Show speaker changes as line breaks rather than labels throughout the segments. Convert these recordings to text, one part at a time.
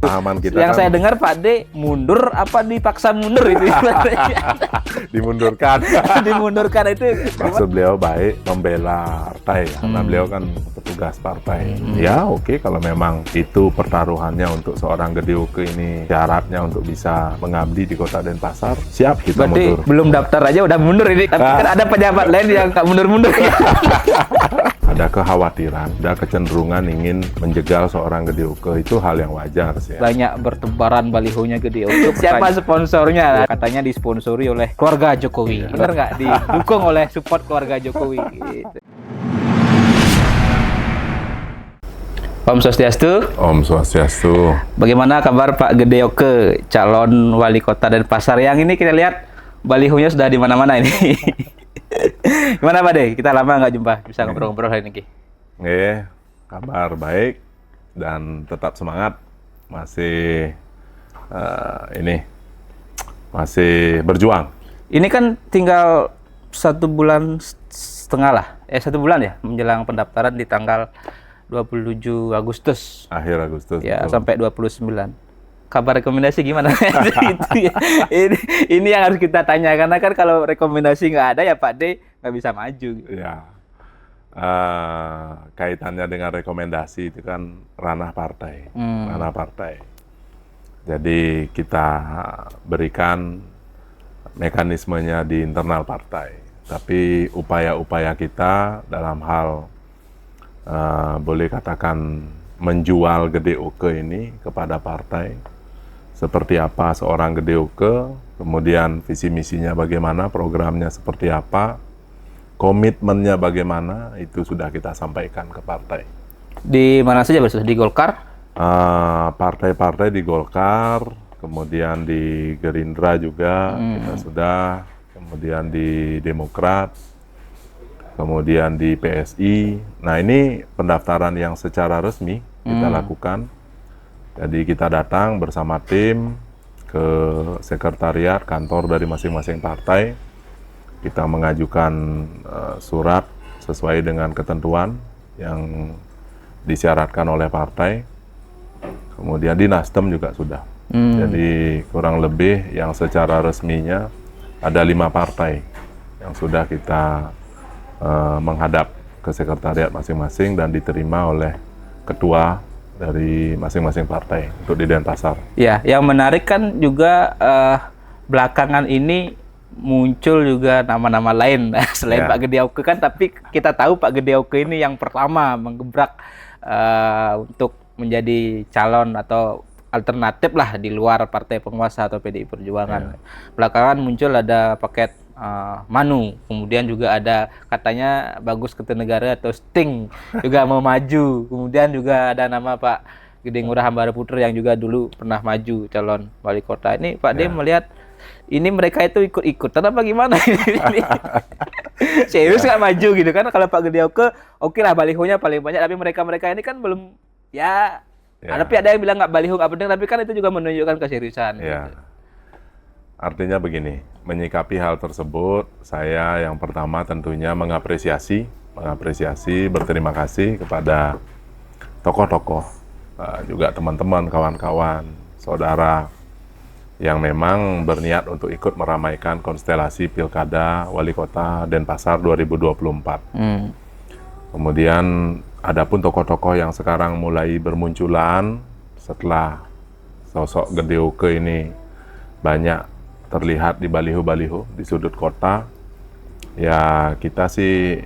pemahaman kita
Yang
kan
saya dengar Pak D mundur apa dipaksa mundur itu?
dimundurkan.
Dimundurkan itu.
Maksud beliau baik membela partai karena beliau kan petugas partai. Ya oke, kalau memang itu pertaruhannya untuk seorang Gede Oke ini syaratnya untuk bisa mengabdi di Kota Denpasar, siap kita
Berarti
mundur.
belum daftar aja udah mundur ini. Tapi kan ada pejabat lain yang nggak mundur-mundur.
Ada kekhawatiran, ada kecenderungan ingin menjegal seorang Gede Oke, itu hal yang wajar sih.
Banyak bertebaran balihonya Gede Oke. Siapa sponsornya? Katanya disponsori oleh keluarga Jokowi. Bener nggak? Didukung oleh support keluarga Jokowi. Gitu. Om Swastiastu.
Om Swastiastu.
Bagaimana kabar Pak Gede Oke, calon wali kota Denpasar? Yang ini kita lihat balihonya sudah di mana-mana ini. Gimana Pak De? Kita lama nggak jumpa, bisa ngobrol-ngobrol hari ini.
Kabar baik dan tetap semangat. Masih masih berjuang.
Ini kan tinggal 1 bulan setengah lah, 1 bulan ya menjelang pendaftaran di tanggal 27 Agustus.
Akhir Agustus.
Ya,
betul.
sampai 29. Kabar rekomendasi gimana? Itu ya. Ini yang harus kita tanya, karena kan kalau rekomendasi nggak ada ya Pak D nggak bisa maju.
Ya, kaitannya dengan rekomendasi itu kan ranah partai, ranah partai. Jadi kita berikan mekanismenya di internal partai. Tapi upaya-upaya kita dalam hal boleh katakan menjual Gede Oke ini kepada partai. Seperti apa seorang Gede Oke, kemudian visi misinya bagaimana, programnya seperti apa, komitmennya bagaimana, itu sudah kita sampaikan ke partai.
Di mana saja Bos? Di Golkar?
Partai-partai di Golkar, kemudian di Gerindra juga kita sudah, kemudian di Demokrat, kemudian di PSI. Nah ini pendaftaran yang secara resmi kita lakukan. Jadi kita datang bersama tim ke sekretariat kantor dari masing-masing partai. Kita mengajukan surat sesuai dengan ketentuan yang disyaratkan oleh partai. Kemudian di Nasdem juga sudah. Jadi kurang lebih yang secara resminya ada 5 partai yang sudah kita menghadap ke sekretariat masing-masing dan diterima oleh ketua dari masing-masing partai untuk di Denpasar.
Ya, yang menarik kan juga belakangan ini muncul juga nama-nama lain selain Pak Gede Oke kan, tapi kita tahu Pak Gede Oke ini yang pertama menggebrak untuk menjadi calon atau alternatif lah di luar partai penguasa atau PDI Perjuangan. Belakangan muncul ada paket Manu, kemudian juga ada katanya Bagus Kertanegara atau Sting juga mau maju, kemudian juga ada nama Pak Gede Ngurah Hambara Putra yang juga dulu pernah maju calon wali kota. Ini Pak D melihat ini mereka itu ikut-ikutan apa gimana? Serius nggak maju gitu kan? Kalau Pak Gede oke lah balihonya paling banyak, tapi mereka ini kan belum ya. Tapi ada yang bilang nggak baliho nggak penting, tapi kan itu juga menunjukkan keseriusan.
Ya. Artinya begini, menyikapi hal tersebut, saya yang pertama tentunya mengapresiasi, berterima kasih kepada tokoh-tokoh, juga teman-teman, kawan-kawan, saudara yang memang berniat untuk ikut meramaikan konstelasi Pilkada Wali Kota Denpasar 2024. Kemudian adapun tokoh-tokoh yang sekarang mulai bermunculan setelah sosok Gede Oke ini banyak terlihat di baliho-baliho di sudut kota, ya kita sih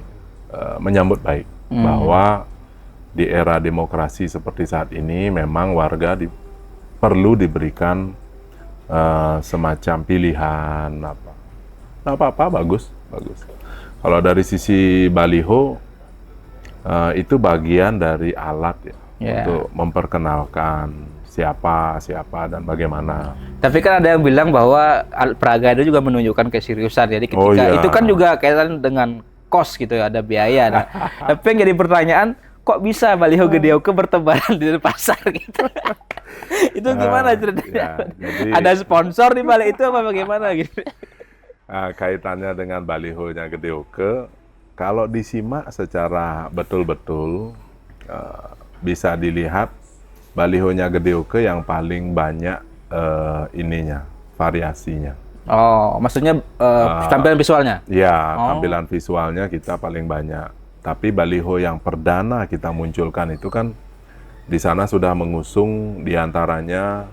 menyambut baik bahwa di era demokrasi seperti saat ini memang warga perlu diberikan semacam pilihan apa bagus. Kalau dari sisi baliho itu bagian dari alat untuk memperkenalkan siapa dan bagaimana.
Tapi kan ada yang bilang bahwa Praga itu juga menunjukkan keseriusan. Jadi ketika itu kan juga kaitan dengan kos gitu ya, ada biaya. Nah, tapi yang jadi pertanyaan, kok bisa baliho Gede Oke bertebaran di pasar gitu? Itu gimana ceritanya?
Jadi,
ada sponsor di balik itu apa bagaimana gitu?
Kaitannya dengan balihonya Gede Oke, kalau disimak secara betul-betul bisa dilihat balihonya Gede Oke yang paling banyak variasinya.
Oh, maksudnya tampilan visualnya?
Ya, tampilan visualnya kita paling banyak. Tapi baliho yang perdana kita munculkan itu kan di sana sudah mengusung diantaranya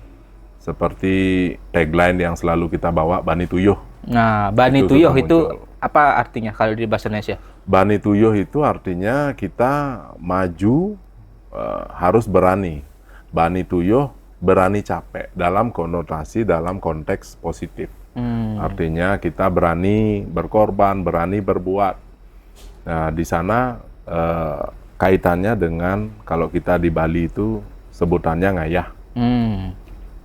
seperti tagline yang selalu kita bawa, Bani Tuyuh.
Nah, Bani Tuyuh itu apa artinya kalau di bahasa Indonesia?
Bani Tuyuh itu artinya kita maju harus berani. Bani Tuyuh berani capek dalam konotasi, dalam konteks positif. Artinya kita berani berkorban, berani berbuat. Nah, di sana kaitannya dengan kalau kita di Bali itu sebutannya ngayah.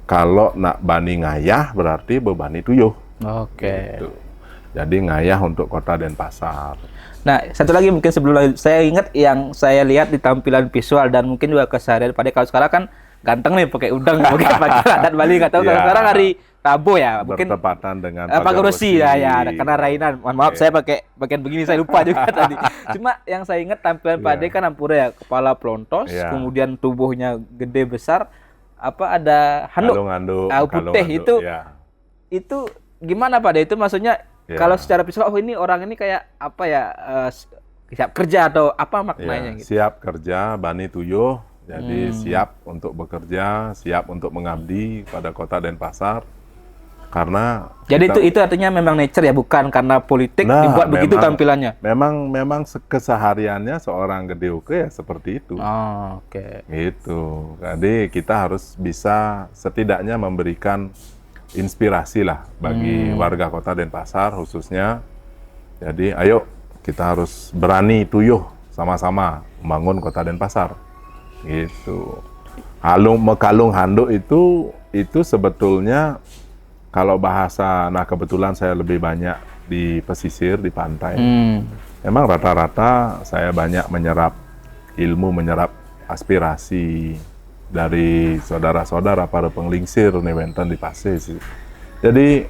Kalau nak bani ngayah berarti bebani tuyuh.
Oke.
Gitu. Jadi ngayah untuk Kota Denpasar.
Nah, satu lagi mungkin sebelum saya ingat yang saya lihat di tampilan visual dan mungkin juga keseharian Pak De, kalau sekarang kan ganteng nih pakai udang, pakai adat Bali, nggak tahu kalau sekarang hari Rabu ya, mungkin
bertepatan dengan
Pagarosi ya, karena Rainan. Mohon maaf, saya pakai bagian begini, saya lupa juga tadi. Cuma yang saya ingat tampilan Pak De kan Ampura ya, kepala pelontos, kemudian tubuhnya gede besar, ada handuk putih itu. Itu gimana Pak De? Itu maksudnya kalau secara visual, ini orang ini kayak apa ya, siap kerja atau apa maknanya? Gitu?
Siap kerja, Bani Tuyuh. Jadi siap untuk bekerja, siap untuk mengabdi pada Kota Denpasar. Karena
jadi itu artinya memang nature ya, bukan karena politik dibuat begitu tampilannya.
Memang kesehariannya seorang Gede Oke ya seperti itu.
Oke.
Gitu. Jadi kita harus bisa setidaknya memberikan inspirasi lah bagi warga Kota Denpasar khususnya. Jadi ayo kita harus berani tuyuh sama-sama membangun Kota Denpasar. Gitu. Mekalung handuk itu sebetulnya kalau bahasa, kebetulan saya lebih banyak di pesisir, di pantai. Memang rata-rata saya banyak menyerap ilmu, menyerap aspirasi dari saudara-saudara para penglingsir nih wenten di pasir sih. Jadi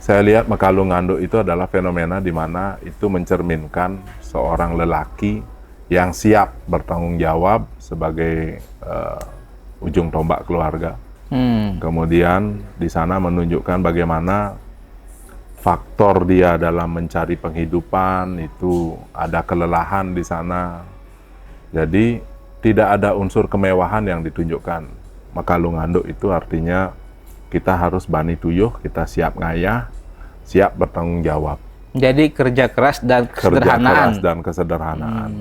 saya lihat mekalung handuk itu adalah fenomena di mana itu mencerminkan seorang lelaki yang siap bertanggung jawab sebagai ujung tombak keluarga. Kemudian di sana menunjukkan bagaimana faktor dia dalam mencari penghidupan itu ada kelelahan di sana. Jadi tidak ada unsur kemewahan yang ditunjukkan. Mekalung handuk itu artinya kita harus bani tuyuh, kita siap ngayah, siap bertanggung jawab.
Jadi kerja keras dan kesederhanaan.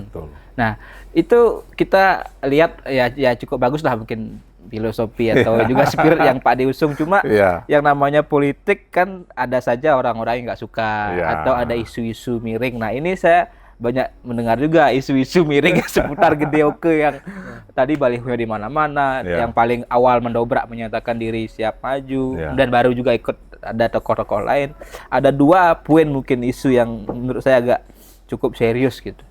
Betul.
Nah, itu kita lihat ya cukup bagus lah mungkin filosofi atau juga spirit yang Pak De usung. Cuma yang namanya politik kan ada saja orang-orang yang nggak suka atau ada isu-isu miring. Nah, ini saya banyak mendengar juga isu-isu miring seputar Gede Oke yang tadi balihonya di mana-mana, yang paling awal mendobrak menyatakan diri siap maju, dan baru juga ikut ada tokoh-tokoh lain. Ada dua poin mungkin isu yang menurut saya agak cukup serius gitu.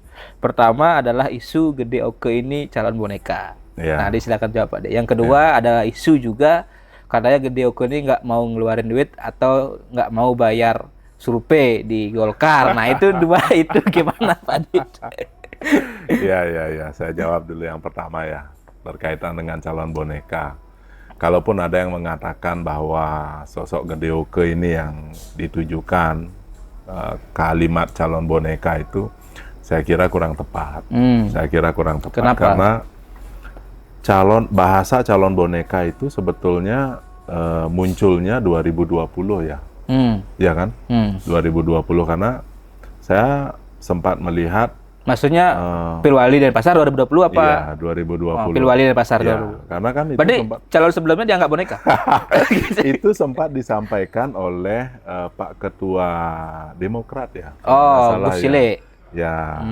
Pertama adalah isu Gede Oke ini calon boneka. Nah, silakan jawab Pak De. Yang kedua ada isu juga katanya Gede Oke ini nggak mau ngeluarin duit atau nggak mau bayar survei di Golkar. Nah, itu dua itu gimana Pak De?
Ya, saya jawab dulu yang pertama ya, berkaitan dengan calon boneka. Kalaupun ada yang mengatakan bahwa sosok Gede Oke ini yang ditujukan kalimat calon boneka itu, saya kira kurang tepat.
Kenapa?
Karena bahasa calon boneka itu sebetulnya munculnya 2020 ya. Ya kan? 2020 karena saya sempat melihat.
Maksudnya Pilwali Denpasar 2020 apa?
Iya, 2020.
Pilwali Denpasar
ya, karena kan itu
berarti calon sebelumnya dia nggak boneka?
Itu sempat disampaikan oleh Pak Ketua Demokrat ya.
Gus Sile.
Ya,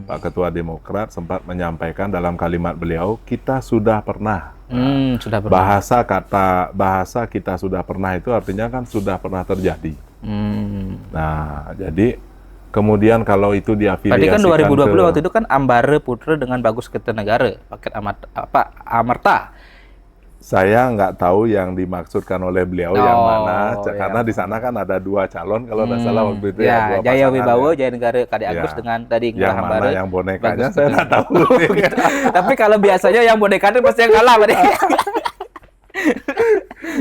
Pak Ketua Demokrat sempat menyampaikan dalam kalimat beliau, kita sudah pernah.
Sudah pernah.
Bahasa kita sudah pernah itu artinya kan sudah pernah terjadi. Nah, jadi kemudian kalau itu diafiliasikan
berarti kan 2020 waktu itu kan Ambare Putra dengan Bagus Kertanegara, paket Amarta.
Saya nggak tahu yang dimaksudkan oleh beliau yang mana,
Oh,
karena
ya.
di sana kan ada 2 calon kalau nggak salah waktu itu ya,
Ya,
2
Jaya
pasangan
Wibowo,
ya.
Jaya Negara Kadek Agus
Ya.
dengan tadi
Yang
Ngurah
mana
Hambara.
yang bonekanya
Bagus
saya
betul.
nggak tahu.
Gitu. Tapi kalau biasanya yang bonekanya pasti yang kalah, Pak.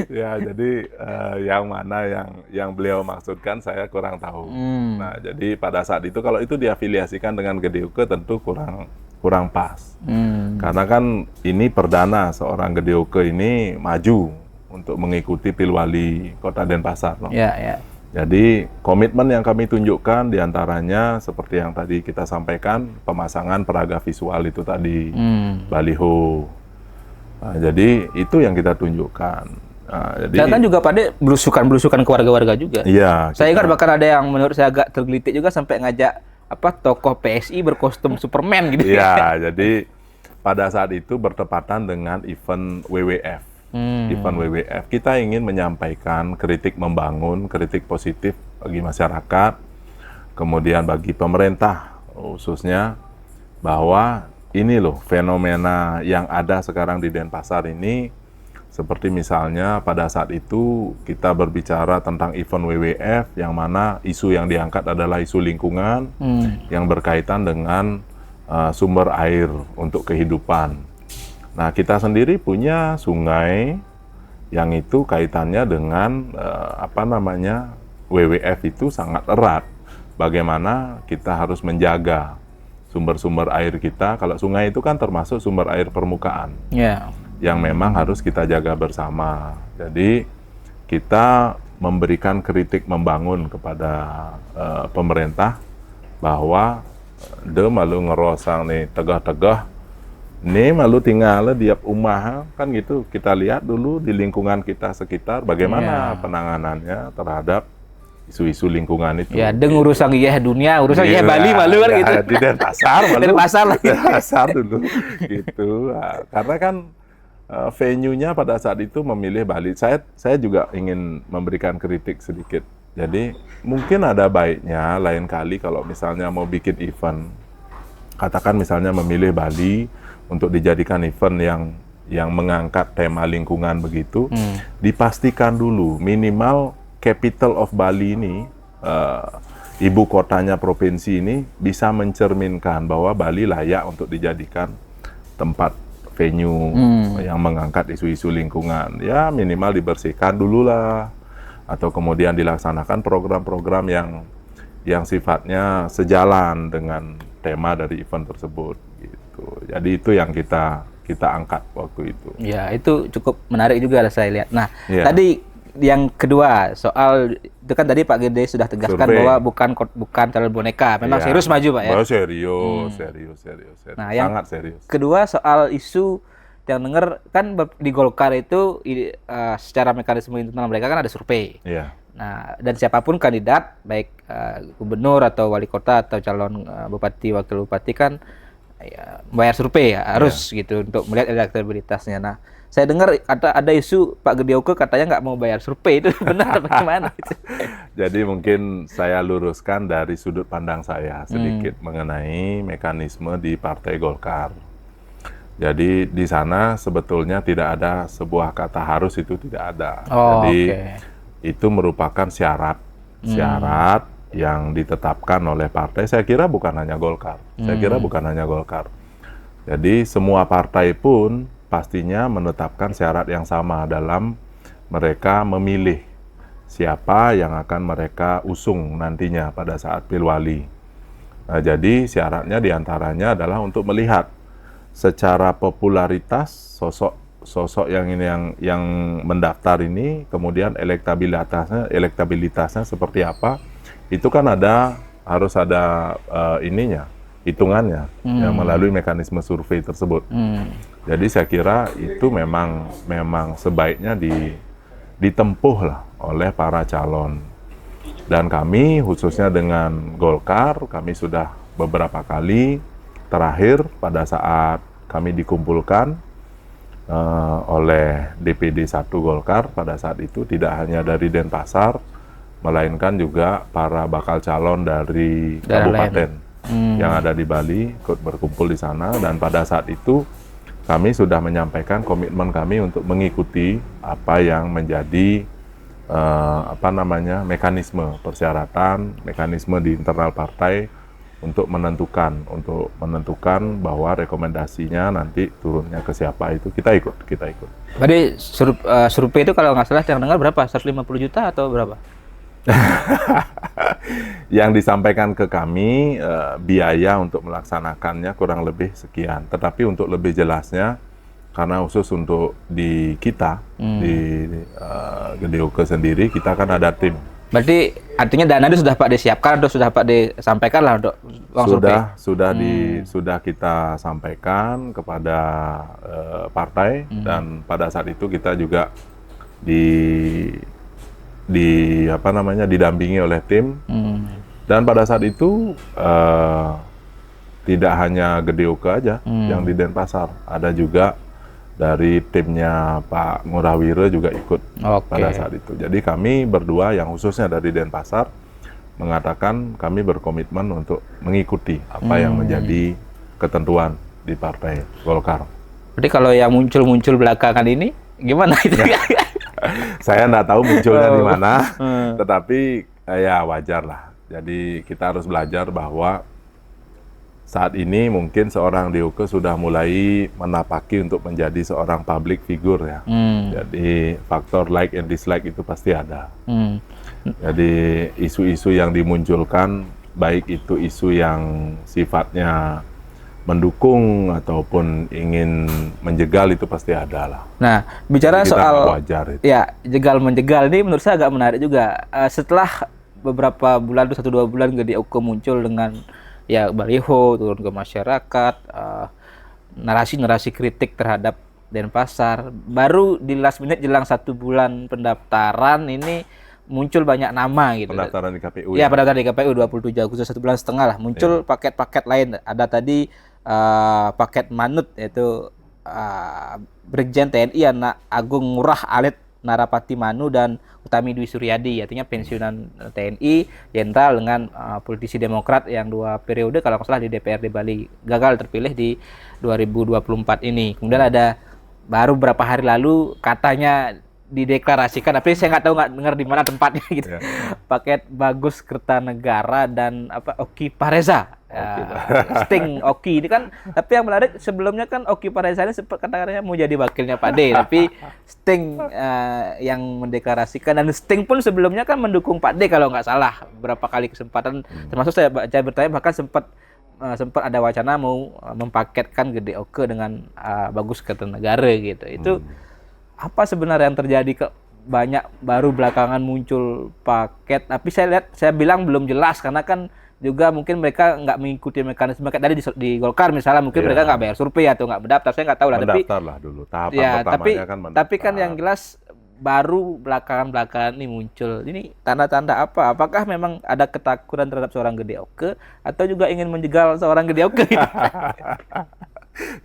Ya, jadi yang mana yang beliau maksudkan saya kurang tahu. Nah, jadi pada saat itu kalau itu diafiliasikan dengan Gedeuke tentu kurang pas. Karena kan ini perdana seorang Gedeuke ini maju untuk mengikuti Pilwali Kota Denpasar. No?
Ya, ya.
Jadi komitmen yang kami tunjukkan diantaranya seperti yang tadi kita sampaikan, pemasangan peraga visual itu tadi, baliho. Nah, jadi itu yang kita tunjukkan. Nah, jadi
Dan kan juga pada belusukan ke warga-warga juga.
iya,
Saya ingat bahkan ada yang menurut saya agak tergelitik juga sampai ngajak tokoh PSI berkostum Superman gitu.
iya, jadi pada saat itu bertepatan dengan event WWF. Event WWF, kita ingin menyampaikan kritik membangun, kritik positif bagi masyarakat, kemudian bagi pemerintah khususnya, bahwa ini loh fenomena yang ada sekarang di Denpasar ini, seperti misalnya pada saat itu kita berbicara tentang event WWF, yang mana isu yang diangkat adalah isu lingkungan, yang berkaitan dengan sumber air untuk kehidupan. Nah, kita sendiri punya sungai yang itu kaitannya dengan WWF itu sangat erat. Bagaimana kita harus menjaga sumber-sumber air kita. Kalau sungai itu kan termasuk sumber air permukaan, yang memang harus kita jaga bersama. Jadi kita memberikan kritik membangun kepada pemerintah bahwa de malu ngerosang nih tegah-tegah. Ini malu tinggal di umah kan gitu. Kita lihat dulu di lingkungan kita sekitar bagaimana penanganannya terhadap isu-isu lingkungan itu.
Ya, urusan dunia, urusan Bali malu kan gitu.
Di Denpasar malu.
Denpasar lagi.
Denpasar dulu gitu. Nah, karena kan venue-nya pada saat itu memilih Bali. Saya juga ingin memberikan kritik sedikit. Jadi mungkin ada baiknya lain kali kalau misalnya mau bikin event, katakan misalnya memilih Bali untuk dijadikan event yang mengangkat tema lingkungan begitu, dipastikan dulu minimal capital of Bali ini, ibu kotanya provinsi ini bisa mencerminkan bahwa Bali layak untuk dijadikan tempat venue yang mengangkat isu-isu lingkungan. Ya minimal dibersihkan dulu lah, atau kemudian dilaksanakan program-program yang sifatnya sejalan dengan tema dari event tersebut. Jadi itu yang kita angkat waktu itu.
Ya, itu cukup menarik juga saya lihat. Nah, tadi yang kedua soal itu kan tadi Pak Gede sudah tegaskan bahwa bukan calon boneka, memang serius maju Pak ya.
Serius.
Nah,
sangat serius.
Kedua soal isu yang dengar kan di Golkar itu secara mekanisme internal mereka kan ada survei.
Iya.
Nah, dan siapapun kandidat baik gubernur atau wali kota atau calon bupati wakil bupati kan bayar survei ya, harus gitu untuk melihat elektabilitasnya. Nah, saya dengar ada isu Pak Gedeuke katanya nggak mau bayar survei, itu benar bagaimana?
Jadi mungkin saya luruskan dari sudut pandang saya sedikit mengenai mekanisme di Partai Golkar. Jadi di sana sebetulnya tidak ada sebuah kata harus, itu tidak ada. Jadi itu merupakan syarat yang ditetapkan oleh partai. Saya kira bukan hanya Golkar. Jadi semua partai pun pastinya menetapkan syarat yang sama dalam mereka memilih siapa yang akan mereka usung nantinya pada saat Pilwali. Nah, jadi syaratnya diantaranya adalah untuk melihat secara popularitas sosok yang mendaftar ini, kemudian elektabilitasnya seperti apa. Itu kan harus ada hitungannya yang melalui mekanisme survei tersebut. Jadi saya kira itu memang sebaiknya ditempuh lah oleh para calon. Dan kami khususnya dengan Golkar, kami sudah beberapa kali, terakhir pada saat kami dikumpulkan oleh DPD 1 Golkar pada saat itu, tidak hanya dari Denpasar, melainkan juga para bakal calon dari kabupaten yang ada di Bali ikut berkumpul di sana. Dan pada saat itu kami sudah menyampaikan komitmen kami untuk mengikuti apa yang menjadi mekanisme persyaratan, mekanisme di internal partai untuk menentukan bahwa rekomendasinya nanti turunnya ke siapa itu kita ikut.
Berarti survei itu kalau nggak salah yang dengar berapa? 150 juta atau berapa?
Yang disampaikan ke kami biaya untuk melaksanakannya kurang lebih sekian. Tetapi untuk lebih jelasnya, karena khusus untuk di kita di GDOK sendiri, kita kan ada tim.
Berarti artinya dana itu sudah Pak disiapkan atau sudah Pak disampaikan lah untuk uang survei?
Sudah kita sampaikan kepada partai dan pada saat itu kita juga didampingi oleh tim. Dan pada saat itu tidak hanya GDOK aja yang di Denpasar, ada juga dari timnya Pak Ngurahwira juga ikut pada saat itu. Jadi kami berdua yang khususnya dari Denpasar mengatakan kami berkomitmen untuk mengikuti apa yang menjadi ketentuan di Partai Golkar.
Jadi kalau yang muncul belakangan ini gimana itu?
Saya nggak tahu munculnya di mana, tetapi ya wajar lah. Jadi kita harus belajar bahwa saat ini mungkin seorang DOK sudah mulai menapaki untuk menjadi seorang public figure ya. Jadi faktor like and dislike itu pasti ada. Jadi isu-isu yang dimunculkan, baik itu isu yang sifatnya mendukung ataupun ingin menjegal, itu pasti ada lah.
Nah, bicara soal
wajar itu.
Ya, jegal menjegal ini menurut saya agak menarik juga. Setelah beberapa bulan, 1-2 bulan GDOK muncul dengan ya baliho turun ke masyarakat, narasi-narasi kritik terhadap Denpasar, baru di last minute jelang 1 bulan pendaftaran ini muncul banyak nama gitu.
Pendaftaran di KPU.
Ya, pendaftaran di KPU 27 Agustus, 1,5 bulan lah. Muncul paket-paket lain. Ada tadi paket manut, yaitu Brigjen TNI Anak Agung Ngurah Alit Narapati Manu dan Utami Dwi Suryadi, artinya pensiunan TNI, jenderal dengan politisi Demokrat yang 2 periode kalau nggak salah di DPRD Bali, gagal terpilih di 2024 ini. Kemudian ada baru beberapa hari lalu katanya dideklarasikan, tapi saya nggak tahu, nggak dengar di mana tempatnya gitu. Paket Bagus Kertanegara dan Oki Pareza. Sting Oki ini kan, tapi yang menarik sebelumnya kan Oki Pareza ini sempat katanya mau jadi wakilnya Pak D, tapi Sting yang mendeklarasikan, dan Sting pun sebelumnya kan mendukung Pak D kalau nggak salah beberapa kali kesempatan, termasuk saya baca bertanya bahkan sempat ada wacana mau mempaketkan GDOK dengan Bagus Kertanegara gitu. Itu apa sebenarnya yang terjadi banyak baru belakangan muncul paket, tapi saya bilang belum jelas karena kan juga mungkin mereka nggak mengikuti mekanisme kayak tadi di Golkar misalnya, mungkin mereka nggak bayar survei atau nggak mendaftar, saya nggak tahu lah.
Mendaftar lah dulu, tahapan pertamanya kan mendaftar.
Tapi kan yang jelas baru belakangan ini muncul. Ini tanda-tanda apa? Apakah memang ada ketakutan terhadap seorang GDOK atau juga ingin menjegal seorang GDOK?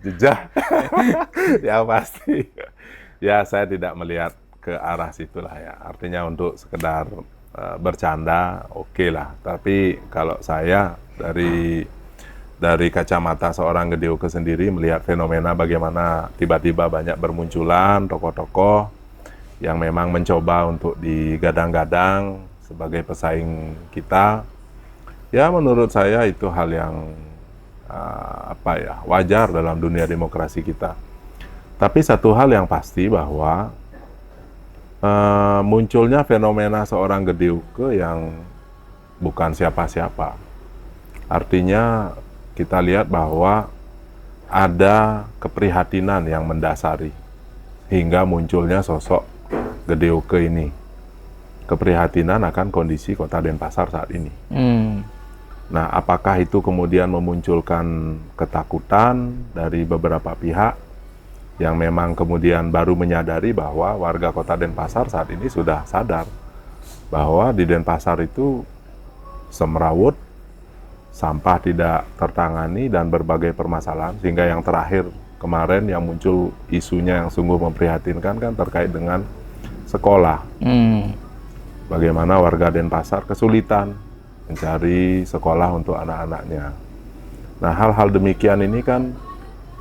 Jejak. Ya pasti. Ya saya tidak melihat ke arah situlah ya. Artinya untuk sekedar bercanda oke lah, tapi kalau saya dari kacamata seorang GDOK sendiri melihat fenomena bagaimana tiba-tiba banyak bermunculan tokoh-tokoh yang memang mencoba untuk digadang-gadang sebagai pesaing kita, ya menurut saya itu hal yang wajar dalam dunia demokrasi kita. Tapi satu hal yang pasti bahwa munculnya fenomena seorang GDOK yang bukan siapa-siapa. Artinya kita lihat bahwa ada keprihatinan yang mendasari hingga munculnya sosok GDOK ini. Keprihatinan akan kondisi Kota Denpasar saat ini. Nah, apakah itu kemudian memunculkan ketakutan dari beberapa pihak yang memang kemudian baru menyadari bahwa warga Kota Denpasar saat ini sudah sadar bahwa di Denpasar itu semrawut, sampah tidak tertangani, dan berbagai permasalahan, sehingga yang terakhir kemarin yang muncul isunya yang sungguh memprihatinkan kan terkait dengan sekolah. Bagaimana warga Denpasar kesulitan mencari sekolah untuk anak-anaknya. Nah, hal-hal demikian ini kan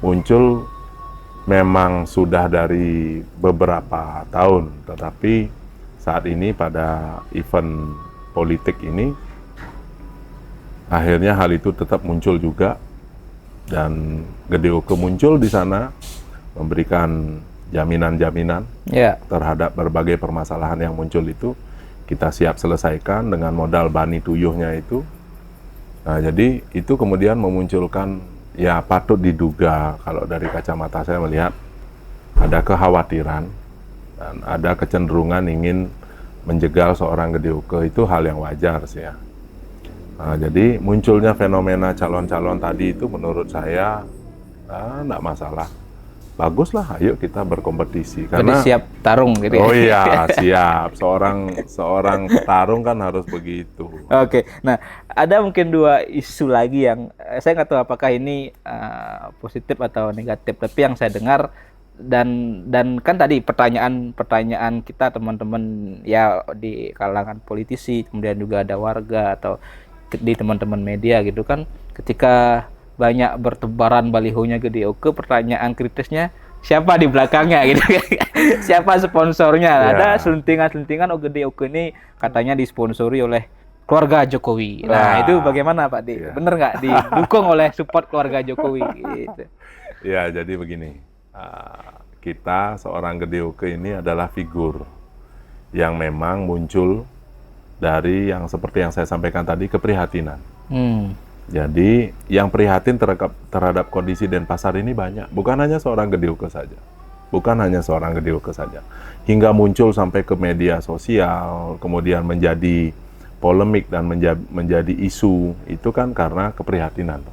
muncul memang sudah dari beberapa tahun, tetapi saat ini pada event politik ini akhirnya hal itu tetap muncul juga, dan Gede Oke muncul di sana memberikan jaminan-jaminan terhadap berbagai permasalahan yang muncul itu kita siap selesaikan dengan modal bani tuyuhnya itu. Nah, jadi itu kemudian memunculkan, ya patut diduga kalau dari kacamata saya melihat ada kekhawatiran dan ada kecenderungan ingin menjegal seorang Gede Oke, itu hal yang wajar sih ya. Nah, jadi munculnya fenomena calon-calon tadi itu menurut saya enggak masalah. Baguslah, ayo kita berkompetisi. Karena
siap tarung gitu ya.
Oh iya, siap. Seorang petarung kan harus begitu.
Oke, nah ada mungkin 2 isu lagi yang saya nggak tahu apakah ini positif atau negatif, tapi yang saya dengar dan kan tadi pertanyaan kita teman-teman ya di kalangan politisi, kemudian juga ada warga atau di teman-teman media gitu kan, ketika banyak bertebaran balihonya Gede Oke, pertanyaan kritisnya siapa di belakangnya gitu kan. Siapa sponsornya? Ada selentingan-selentingan Gede Oke ini katanya disponsori oleh keluarga Jokowi. Nah, itu bagaimana Pak Di? Bener nggak didukung oleh support keluarga Jokowi gitu?
Ya, jadi begini. Kita seorang Gede Oke ini adalah figur yang memang muncul dari yang seperti yang saya sampaikan tadi, keprihatinan. Jadi yang prihatin terhadap kondisi Denpasar ini banyak, bukan hanya seorang Gede Oke saja, hingga muncul sampai ke media sosial, kemudian menjadi polemik dan menjadi isu, itu kan karena keprihatinan.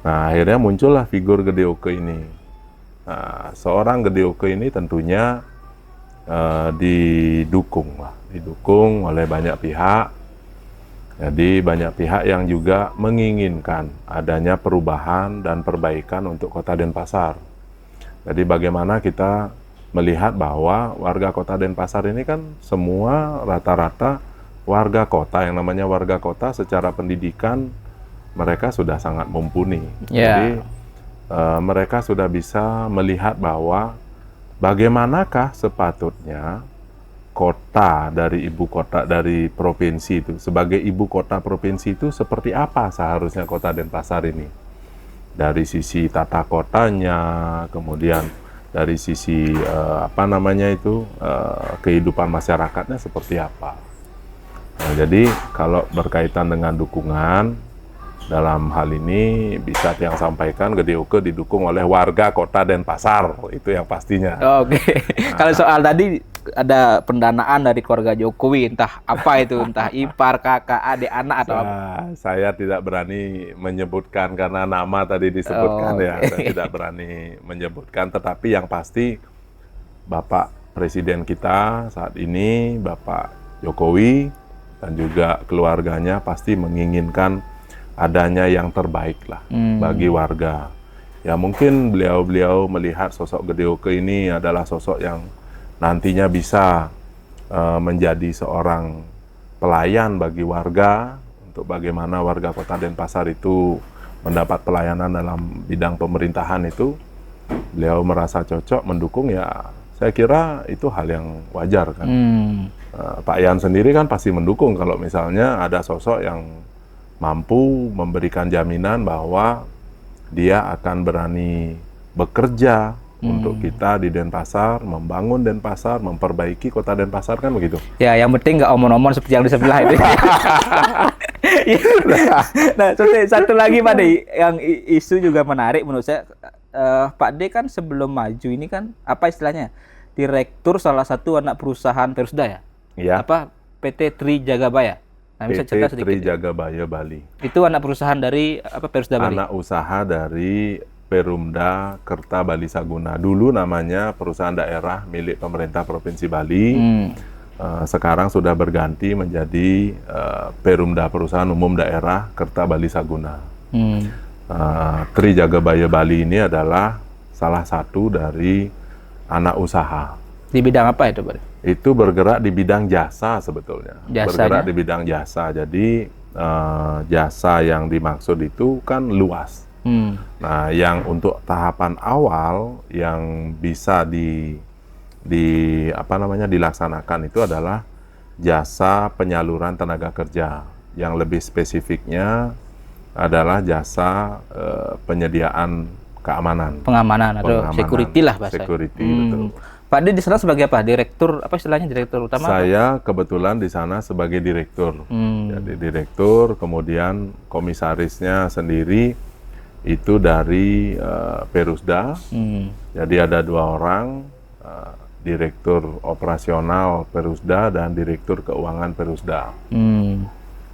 Nah, akhirnya muncullah figur Gede Oke ini. Nah, seorang Gede Oke ini tentunya didukung oleh banyak pihak. Jadi banyak pihak yang juga menginginkan adanya perubahan dan perbaikan untuk Kota Denpasar. Jadi bagaimana kita melihat bahwa warga Kota Denpasar ini kan semua rata-rata warga kota, yang namanya warga kota secara pendidikan mereka sudah sangat mumpuni. Jadi mereka sudah bisa melihat bahwa bagaimanakah sepatutnya kota dari ibu kota dari provinsi itu, sebagai ibu kota provinsi itu seperti apa seharusnya Kota Denpasar ini, dari sisi tata kotanya, kemudian dari sisi kehidupan masyarakatnya seperti apa. Nah, jadi kalau berkaitan dengan dukungan dalam hal ini bisa yang sampaikan Gede Oke didukung oleh warga Kota Denpasar, itu yang pastinya.
Oke. Kalau soal tadi ada pendanaan dari keluarga Jokowi, entah apa itu, entah ipar, kakak, adik, anak atau apa?
Saya tidak berani menyebutkan karena nama tadi disebutkan saya tidak berani menyebutkan, tetapi yang pasti Bapak Presiden kita saat ini, Bapak Jokowi dan juga keluarganya pasti menginginkan adanya yang terbaik lah bagi warga. Ya mungkin beliau melihat sosok Gede Oke ini adalah sosok yang nantinya bisa menjadi seorang pelayan bagi warga, untuk bagaimana warga Kota Denpasar itu mendapat pelayanan dalam bidang pemerintahan itu. Beliau merasa cocok mendukung, ya saya kira itu hal yang wajar kan. Pak Yan sendiri kan pasti mendukung kalau misalnya ada sosok yang mampu memberikan jaminan bahwa dia akan berani bekerja untuk kita di Denpasar, membangun Denpasar, memperbaiki Kota Denpasar, kan begitu.
Ya, yang penting nggak omon-omon seperti yang di sebelah itu. Nah, satu lagi Pak De, yang isu juga menarik menurut saya. Pak De kan sebelum maju ini kan apa istilahnya? Direktur salah satu anak perusahaan Perusda ya?
Iya.
Apa? PT Tri Jagabaya. Nah, bisa cerita sedikit.
PT Tri Jagabaya Bali.
Itu anak perusahaan dari apa, Perusda Bali? Anak
usaha dari Perumda Kerta Bali Saguna. Dulu namanya perusahaan daerah milik pemerintah Provinsi Bali. Sekarang sudah berganti menjadi Perumda Perusahaan Umum Daerah Kerta Bali Saguna. Tri Jagabaya Bali ini adalah salah satu dari anak usaha.
Di bidang apa itu, Pak?
Itu bergerak di bidang jasa sebetulnya.
Jasanya?
Bergerak di bidang jasa. Jadi jasa yang dimaksud itu kan luas. Nah, yang untuk tahapan awal yang bisa dilaksanakan itu adalah jasa penyaluran tenaga kerja. Yang lebih spesifiknya adalah jasa penyediaan keamanan.
Pengamanan atau security lah bahasa.
Security, betul.
Pak Ade di sana sebagai apa? Direktur, apa istilahnya, direktur utama?
Saya kebetulan di sana sebagai direktur. Jadi direktur, kemudian komisarisnya sendiri itu dari Perusda. Jadi ada 2 orang, direktur operasional Perusda dan direktur keuangan Perusda.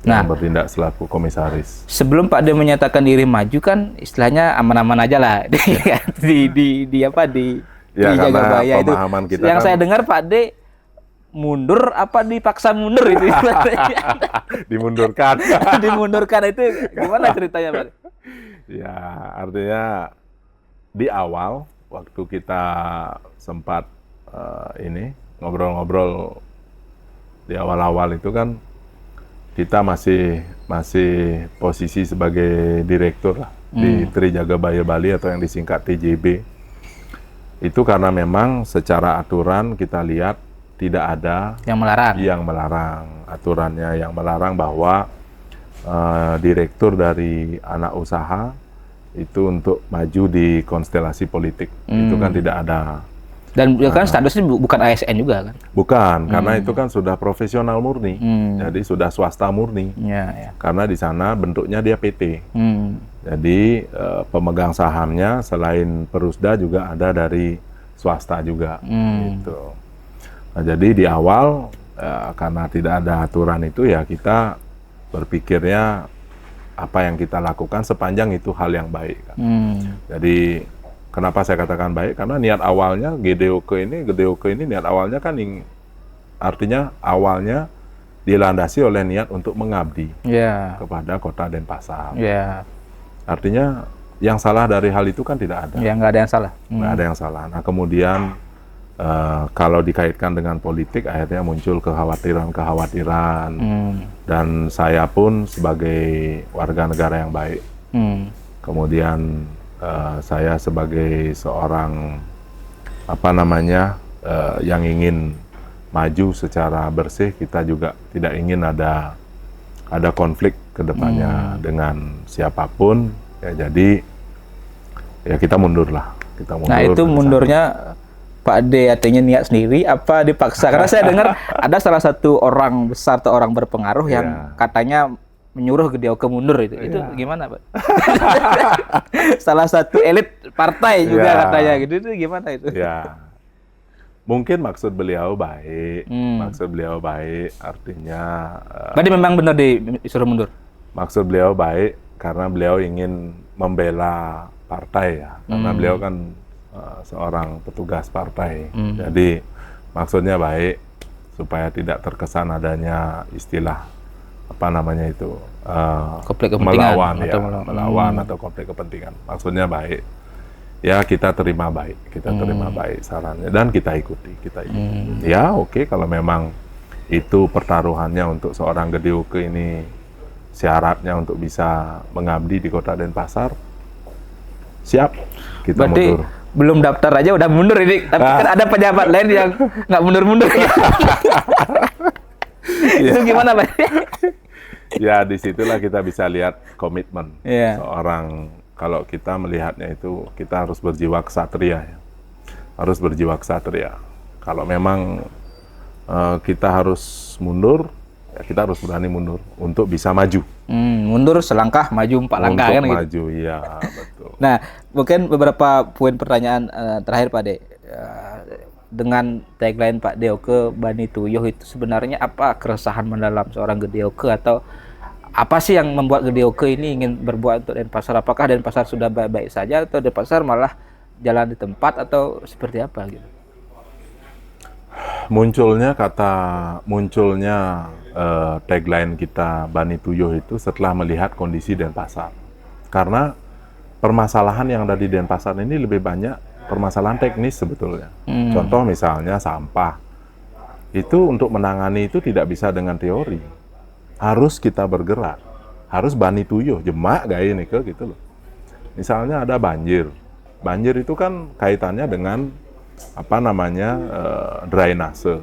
Yang bertindak selaku komisaris.
Sebelum Pak Ade menyatakan diri maju kan istilahnya aman-aman aja lah di Jagabaya itu. Yang saya dengar Pak Ade mundur apa dipaksa mundur itu?
Dimundurkan.
Dimundurkan itu gimana ceritanya, Pak?
Ya, artinya di awal waktu kita sempat ngobrol-ngobrol di awal-awal itu kan kita masih posisi sebagai direktur lah di Tri Jagabaya Bali atau yang disingkat TJB. Itu karena memang secara aturan kita lihat tidak ada
yang
melarang. Aturannya yang melarang bahwa direktur dari anak usaha itu untuk maju di konstelasi politik. Itu kan tidak ada.
Dan kan statusnya bukan ASN juga kan?
Bukan, karena itu kan sudah profesional murni. Jadi sudah swasta murni. Karena di sana bentuknya dia PT. Jadi pemegang sahamnya selain Perusda juga ada dari swasta juga. Gitu. Nah, jadi di awal karena tidak ada aturan itu ya kita berpikirnya apa yang kita lakukan sepanjang itu hal yang baik. Kan? Jadi kenapa saya katakan baik? Karena niat awalnya GDOK ini niat awalnya kan artinya awalnya dilandasi oleh niat untuk mengabdi kepada Kota Denpasar. Artinya yang salah dari hal itu kan tidak ada.
Ya, nggak ada yang salah.
Nggak ada yang salah. Nah kemudian kalau dikaitkan dengan politik akhirnya muncul kekhawatiran. Dan saya pun sebagai warga negara yang baik. Kemudian saya sebagai seorang yang ingin maju secara bersih, kita juga tidak ingin ada konflik ke depannya dengan siapapun. Ya, jadi ya kita mundur lah.
Nah itu mundurnya Pak D artinya niat sendiri apa dipaksa? Karena saya dengar ada salah satu orang besar atau orang berpengaruh yang katanya menyuruh GDOK mundur itu gimana, Pak? Salah satu elit partai juga katanya gitu, itu gimana itu?
Ya, mungkin maksud beliau baik, artinya.
Berarti memang benar disuruh mundur? Maksud
beliau baik karena beliau ingin membela partai ya, karena beliau kan seorang petugas partai, jadi maksudnya baik supaya tidak terkesan adanya istilah
konflik kepentingan
melawan atau konflik kepentingan. Maksudnya baik. Ya kita terima baik sarannya dan kita ikuti. Ya oke, kalau memang itu pertaruhannya untuk seorang GDOK ini syaratnya untuk bisa mengabdi di Kota Denpasar, siap kita mundur.
Belum daftar aja udah mundur ini. Tapi kan ada pejabat lain yang nggak mundur-mundur. Itu gimana, Pak?
Ya disitulah kita bisa lihat komitmen seorang. Kalau kita melihatnya itu kita harus berjiwa ksatria, Kalau memang kita harus mundur, ya kita harus berani mundur untuk bisa maju.
Mundur selangkah, maju 4 langkah kan?
Untuk maju, ya betul.
Nah, mungkin beberapa poin pertanyaan terakhir Pak De. Dengan tagline Pak GDOK Bani Tuyuh itu sebenarnya apa keresahan mendalam seorang GDOK atau apa sih yang membuat GDOK ini ingin berbuat untuk Denpasar? Apakah Denpasar sudah baik-baik saja atau Denpasar malah jalan di tempat atau seperti apa gitu?
Munculnya tagline kita Bani Tuyuh itu setelah melihat kondisi Denpasar. Karena permasalahan yang ada di Denpasar ini lebih banyak permasalahan teknis sebetulnya. Contoh misalnya sampah. Itu untuk menangani itu tidak bisa dengan teori. Harus kita bergerak. Harus Bani Tuyuh, jemak gak ini ke gitu loh. Misalnya ada banjir. Banjir itu kan kaitannya dengan drainase.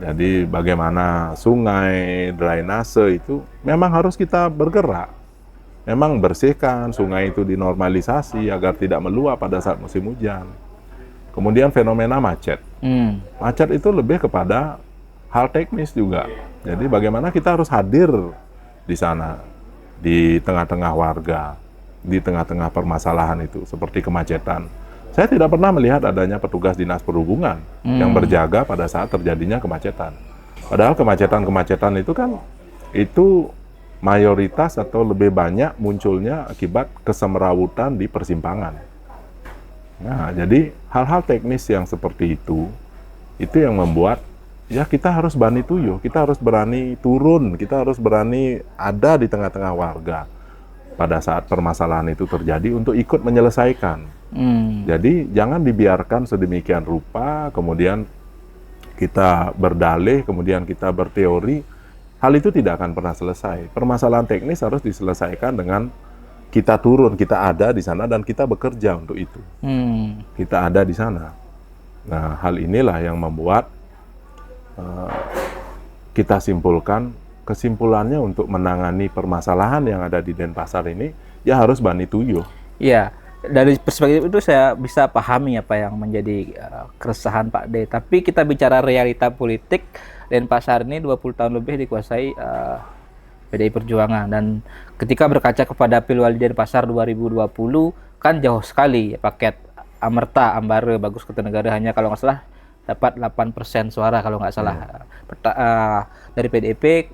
Jadi bagaimana sungai, drainase itu memang harus kita bergerak. Memang bersihkan sungai itu, dinormalisasi agar tidak meluap pada saat musim hujan. Kemudian fenomena macet. Macet itu lebih kepada hal teknis juga. Jadi bagaimana kita harus hadir di sana, di tengah-tengah warga, di tengah-tengah permasalahan itu, seperti kemacetan. Saya tidak pernah melihat adanya petugas dinas perhubungan yang berjaga pada saat terjadinya kemacetan. Padahal kemacetan-kemacetan itu kan, itu mayoritas atau lebih banyak munculnya akibat kesemrawutan di persimpangan. Nah, jadi hal-hal teknis yang seperti itu yang membuat ya kita harus berani tuyuh, kita harus berani turun, kita harus berani ada di tengah-tengah warga pada saat permasalahan itu terjadi untuk ikut menyelesaikan. Jadi jangan dibiarkan sedemikian rupa, kemudian kita berdalih, kemudian kita berteori, hal itu tidak akan pernah selesai. Permasalahan teknis harus diselesaikan dengan kita turun, kita ada di sana dan kita bekerja untuk itu. Kita ada di sana. Nah, hal inilah yang membuat kita simpulkan, kesimpulannya untuk menangani permasalahan yang ada di Denpasar ini, ya harus berani tuyuh.
Iya, dari perspektif itu saya bisa pahami apa yang menjadi keresahan Pak D. Tapi kita bicara realita politik, Denpasar ini 20 tahun lebih dikuasai PDI Perjuangan, dan ketika berkaca kepada Pilwali Denpasar 2020 kan jauh sekali paket Amerta, Ambare, Bagus Kertanegara hanya kalau nggak salah dapat 8% suara kalau nggak salah. Dari PDIP,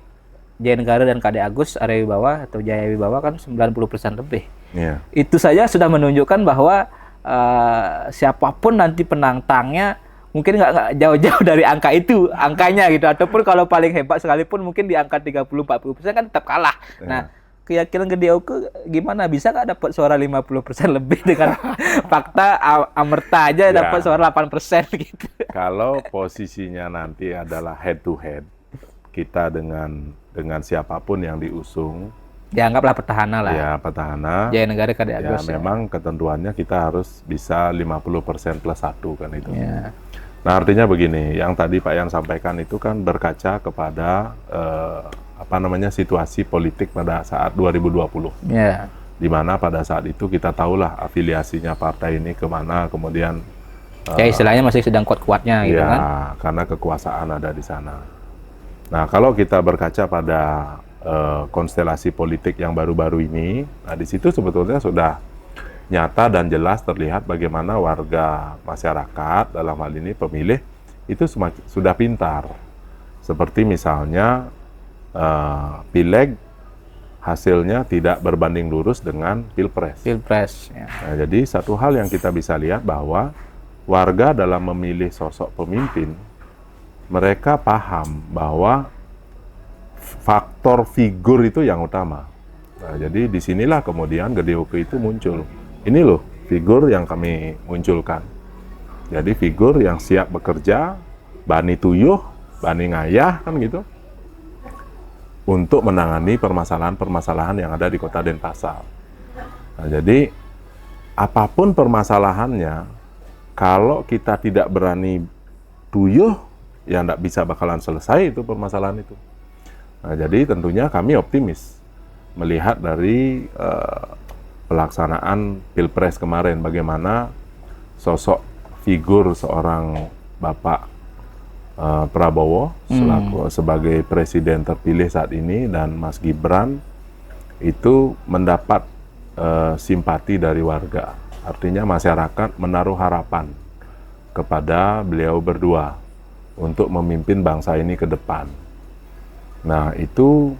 Jaya Negara dan KD Agus Arya Wibawa atau Jaya Wibawa kan 90% lebih. Itu saja sudah menunjukkan bahwa siapapun nanti penantangnya mungkin nggak jauh-jauh dari angka itu, angkanya gitu. Ataupun kalau paling hebat sekalipun mungkin di angka 30-40% kan tetap kalah. Nah, keyakinan Gede Oke gimana? Bisa nggak dapat suara 50% lebih dengan fakta Amerta aja dapat suara 8% gitu.
Kalau posisinya nanti adalah head to head, kita dengan siapapun yang diusung,
dianggaplah petahana lah.
Ya, petahana.
Jaya Negara KD Agus.
Ya, memang ketentuannya kita harus bisa 50% plus 1 kan itu. Nah, artinya begini, yang tadi Pak Yan sampaikan itu kan berkaca kepada situasi politik pada saat 2020. Di mana pada saat itu kita tahulah afiliasinya partai ini kemana, kemudian
istilahnya masih sedang kuat-kuatnya gitu kan.
Karena kekuasaan ada di sana. Nah, kalau kita berkaca pada konstelasi politik yang baru-baru ini, nah di situ sebetulnya sudah nyata dan jelas terlihat bagaimana warga masyarakat, dalam hal ini pemilih, itu sudah pintar. Seperti misalnya pileg hasilnya tidak berbanding lurus dengan pilpres. Nah, jadi satu hal yang kita bisa lihat bahwa warga dalam memilih sosok pemimpin, mereka paham bahwa faktor figur itu yang utama. Nah, jadi disinilah kemudian Gede Oke itu muncul. Ini loh figur yang kami munculkan. Jadi figur yang siap bekerja, bani tuyuh, bani ngayah kan gitu, untuk menangani permasalahan-permasalahan yang ada di Kota Denpasar. Nah, jadi apapun permasalahannya, kalau kita tidak berani tuyuh, ya nggak bisa bakalan selesai itu permasalahan itu. Nah, jadi tentunya kami optimis melihat dari pelaksanaan Pilpres kemarin, bagaimana sosok figur seorang Bapak Prabowo selaku sebagai presiden terpilih saat ini dan Mas Gibran itu mendapat simpati dari warga. Artinya masyarakat menaruh harapan kepada beliau berdua untuk memimpin bangsa ini ke depan. Nah, itu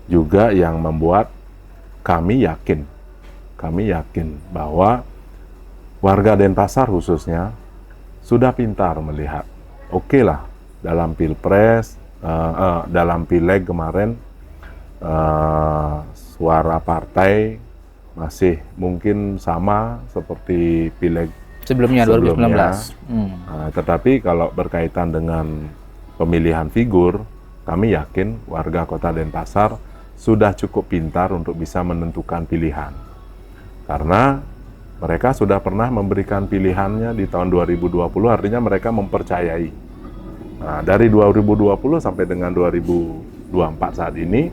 juga yang membuat kami yakin bahwa warga Denpasar khususnya sudah pintar melihat, oke lah, dalam Pilpres, dalam Pileg kemarin, suara partai masih mungkin sama seperti Pileg
sebelumnya. 2019.
Nah, tetapi kalau berkaitan dengan pemilihan figur, kami yakin warga Kota Denpasar sudah cukup pintar untuk bisa menentukan pilihan. Karena mereka sudah pernah memberikan pilihannya di tahun 2020, artinya mereka mempercayai. Nah, dari 2020 sampai dengan 2024 saat ini,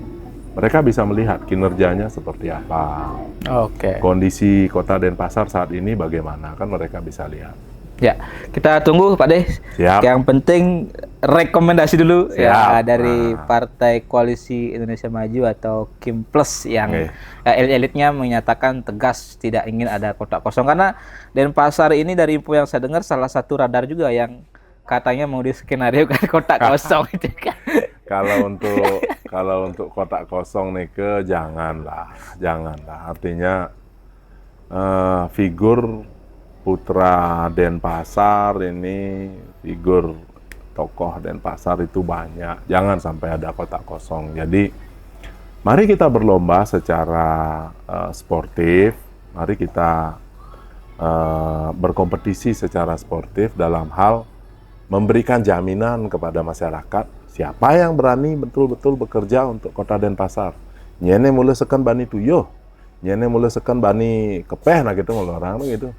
mereka bisa melihat kinerjanya seperti apa.
Oke.
Kondisi Kota Denpasar saat ini bagaimana, kan mereka bisa lihat.
Ya, kita tunggu Pak De.
Siap.
Yang penting rekomendasi dulu ya
Siap.
dari Partai Koalisi Indonesia Maju atau Kim Plus yang elit-elitnya menyatakan tegas tidak ingin ada kotak kosong, karena Denpasar ini dari info yang saya dengar salah satu radar juga yang katanya mau diskenariokan kotak kosong itu kan.
Kalau untuk kotak kosong nih janganlah. Artinya figur putra Denpasar ini, figur tokoh Denpasar itu banyak. Jangan sampai ada kotak kosong. Jadi mari kita berlomba secara sportif. Mari kita berkompetisi secara sportif dalam hal memberikan jaminan kepada masyarakat siapa yang berani betul-betul bekerja untuk Kota Denpasar. Nyene mulai sekan bani tuyuh, nyene mulai sekan bani kepeh, nah gitu ngomong orang gitu.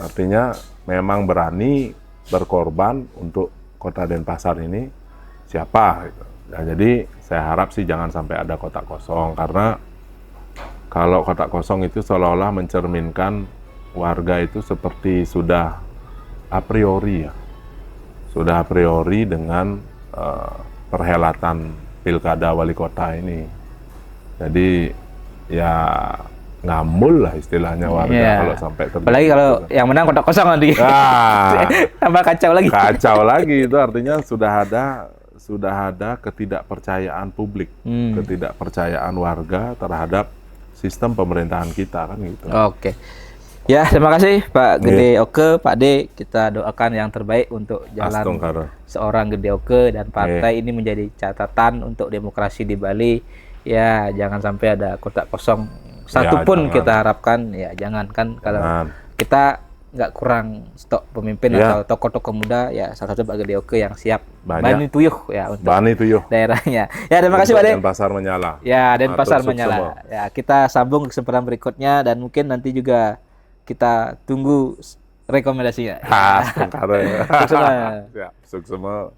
Artinya memang berani berkorban untuk Kota Denpasar ini siapa gitu. Nah, jadi saya harap sih jangan sampai ada kotak kosong, karena kalau kotak kosong itu seolah-olah mencerminkan warga itu seperti sudah a priori dengan perhelatan pilkada wali kota ini. Jadi ya ngambul lah istilahnya warga kalau sampai terjadi.
Apalagi kalau yang menang kotak kosong nanti. Tambah kacau lagi.
Kacau lagi, itu artinya sudah ada ketidakpercayaan publik, ketidakpercayaan warga terhadap sistem pemerintahan kita kan gitu.
Oke. Ya, terima kasih Pak Gede Oke, Pak D. Kita doakan yang terbaik untuk jalan seorang Gede Oke dan partai ini menjadi catatan untuk demokrasi di Bali. Ya, jangan sampai ada kotak kosong satupun kita harapkan. Ya, jangan kan kalau kita nggak kurang stok pemimpin atau tokoh-tokoh muda, ya salah satu Pak Gede Oke yang siap bani tuyuh ya untuk daerahnya. Ya, terima kasih Pak De.
Denpasar menyala.
Ya, Denpasar menyala. Ya, kita sambung kesempatan berikutnya dan mungkin nanti juga kita tunggu rekomendasinya.
Sukses semua.